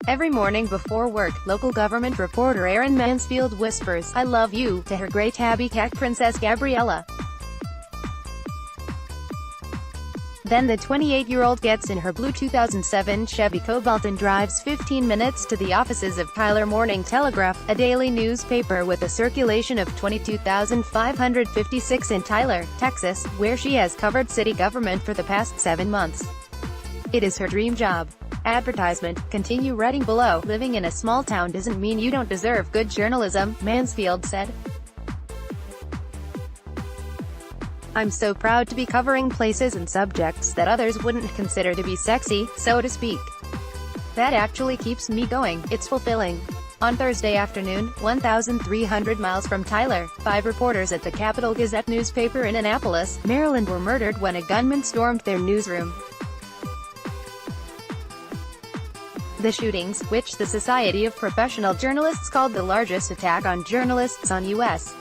Every morning before work, local government reporter Erin Mansfield whispers, "I love you," to her grey tabby cat Princess Gabriela. Then the 28-year-old gets in her blue 2007 Chevy Cobalt and drives 15 minutes to the offices of Tyler Morning Telegraph, a daily newspaper with a circulation of 22,556 in Tyler, Texas, where she has covered city government for the past 7 months. It is her dream job. Advertisement. Continue reading below. Living in a small town doesn't mean you don't deserve good journalism, Mansfield said. "I'm so proud to be covering places and subjects that others wouldn't consider to be sexy, so to speak. That actually keeps me going. It's fulfilling." On Thursday afternoon, 1,300 miles from Tyler, 5 reporters at the Capitol-Gazette newspaper in Annapolis, Maryland were murdered when a gunman stormed their newsroom. The shootings, which the Society of Professional Journalists called the largest attack on journalists on U.S.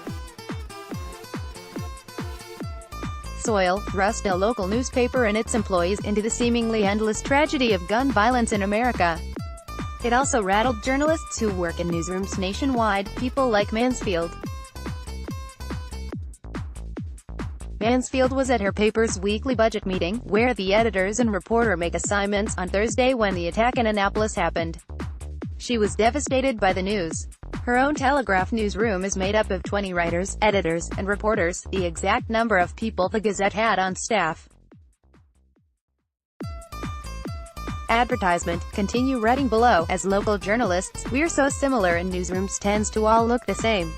soil, thrust a local newspaper and its employees into the seemingly endless tragedy of gun violence in America. It also rattled journalists who work in newsrooms nationwide, people like Mansfield. Mansfield was at her paper's weekly budget meeting, where the editors and reporter make assignments, on Thursday when the attack in Annapolis happened. She was devastated by the news. Her own Telegraph newsroom is made up of 20 writers, editors, and reporters, the exact number of people the Gazette had on staff. Advertisement. Continue reading below. As local journalists, we're so similar and newsrooms tends to all look the same.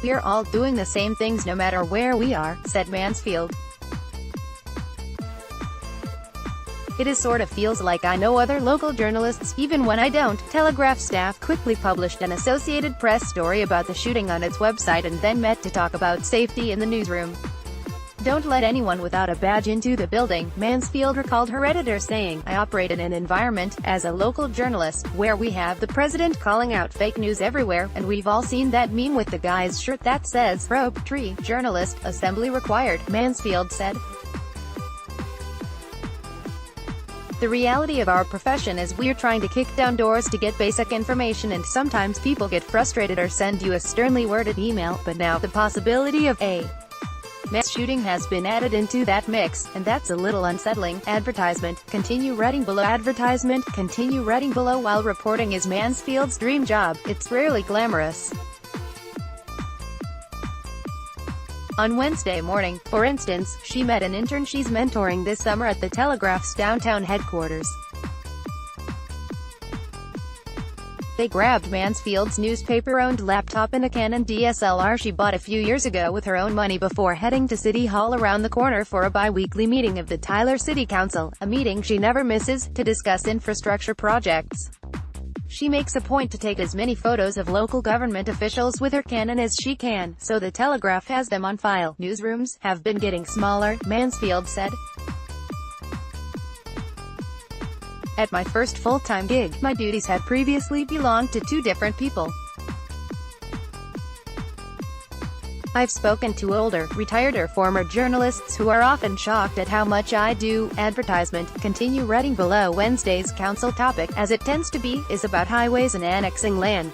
"We're all doing the same things no matter where we are," said Mansfield. "It is sort of feels like I know other local journalists, even when I don't." Telegraph staff quickly published an Associated Press story about the shooting on its website and then met to talk about safety in the newsroom. "Don't let anyone without a badge into the building," Mansfield recalled her editor saying, "I operate in an environment, as a local journalist, where we have the president calling out fake news everywhere, and we've all seen that meme with the guy's shirt that says, 'Probe, tree, journalist, assembly required,'" Mansfield said. "The reality of our profession is we're trying to kick down doors to get basic information, and sometimes people get frustrated or send you a sternly worded email, but now the possibility of a mass shooting has been added into that mix, and that's a little unsettling." Advertisement. Continue reading below. Advertisement. Continue reading below. While reporting is Mansfield's dream job, it's rarely glamorous. On Wednesday morning, for instance, she met an intern she's mentoring this summer at the Telegraph's downtown headquarters. They grabbed Mansfield's newspaper-owned laptop and a Canon DSLR she bought a few years ago with her own money before heading to City Hall around the corner for a bi-weekly meeting of the Tyler City Council, a meeting she never misses, to discuss infrastructure projects. She makes a point to take as many photos of local government officials with her Canon as she can, so the Telegraph has them on file. "Newsrooms have been getting smaller," Mansfield said. "At my first full-time gig, my duties had previously belonged to 2 different people. I've spoken to older, retired or former journalists who are often shocked at how much I do." Advertisement. Continue reading below. Wednesday's council topic, as it tends to be, is about highways and annexing land.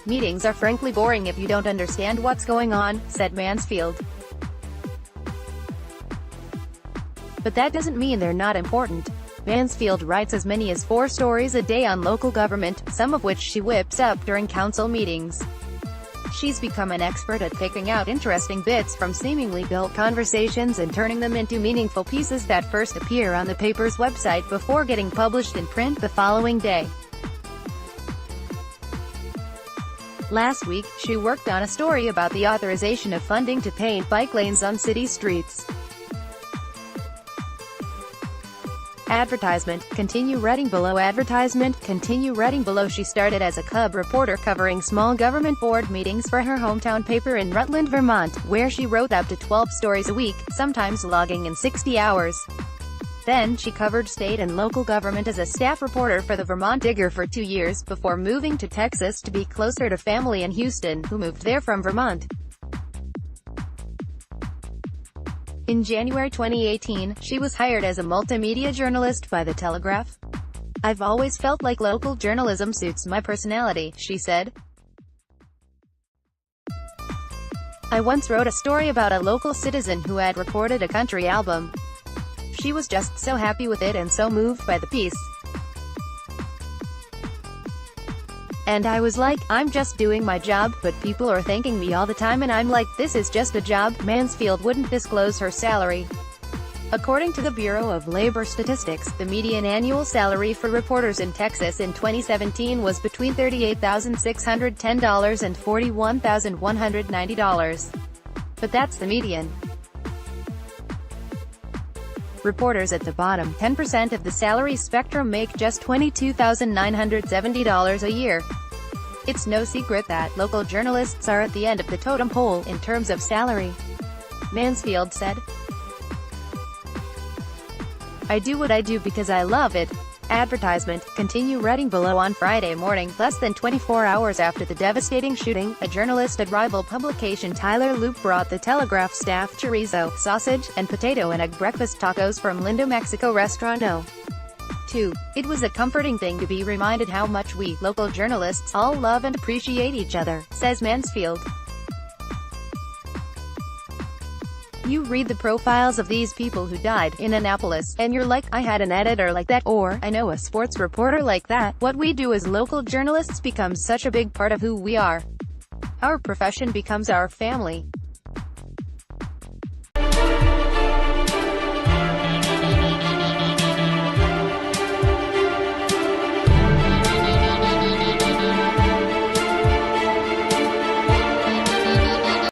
"Meetings are frankly boring if you don't understand what's going on," said Mansfield. "But that doesn't mean they're not important." Mansfield writes as many as 4 stories a day on local government, some of which she whips up during council meetings. She's become an expert at picking out interesting bits from seemingly dull conversations and turning them into meaningful pieces that first appear on the paper's website before getting published in print the following day. Last week, she worked on a story about the authorization of funding to paint bike lanes on city streets. Advertisement. Continue reading below. Advertisement. Continue reading below. She started as a cub reporter covering small government board meetings for her hometown paper in Rutland, Vermont, where she wrote up to 12 stories a week, sometimes logging in 60 hours. Then she covered state and local government as a staff reporter for the Vermont Digger for 2 years, before moving to Texas to be closer to family in Houston, who moved there from Vermont. In January 2018, she was hired as a multimedia journalist by The Telegraph. I've always felt like local journalism suits my personality, she said. I once wrote a story about a local citizen who had recorded a country album. She was just so happy with it and so moved by the piece. And I was like, I'm just doing my job, but people are thanking me all the time and I'm like, this is just a job. Mansfield wouldn't disclose her salary. According to the Bureau of Labor Statistics, the median annual salary for reporters in Texas in 2017 was between $38,610 and $41,190. But that's the median. Reporters at the bottom 10% of the salary spectrum make just $22,970 a year. It's no secret that local journalists are at the end of the totem pole in terms of salary, Mansfield said. I do what I do because I love it. Advertisement. Continue reading below. On Friday morning, less than 24 hours after the devastating shooting, a journalist at rival publication Tyler Loop brought the Telegraph staff chorizo, sausage, and potato and egg breakfast tacos from Lindo Mexico restaurant No. 2. It was a comforting thing to be reminded how much we, local journalists, all love and appreciate each other, says Mansfield. You read the profiles of these people who died in Annapolis, and you're like, I had an editor like that, or, I know a sports reporter like that. What we do as local journalists becomes such a big part of who we are. Our profession becomes our family.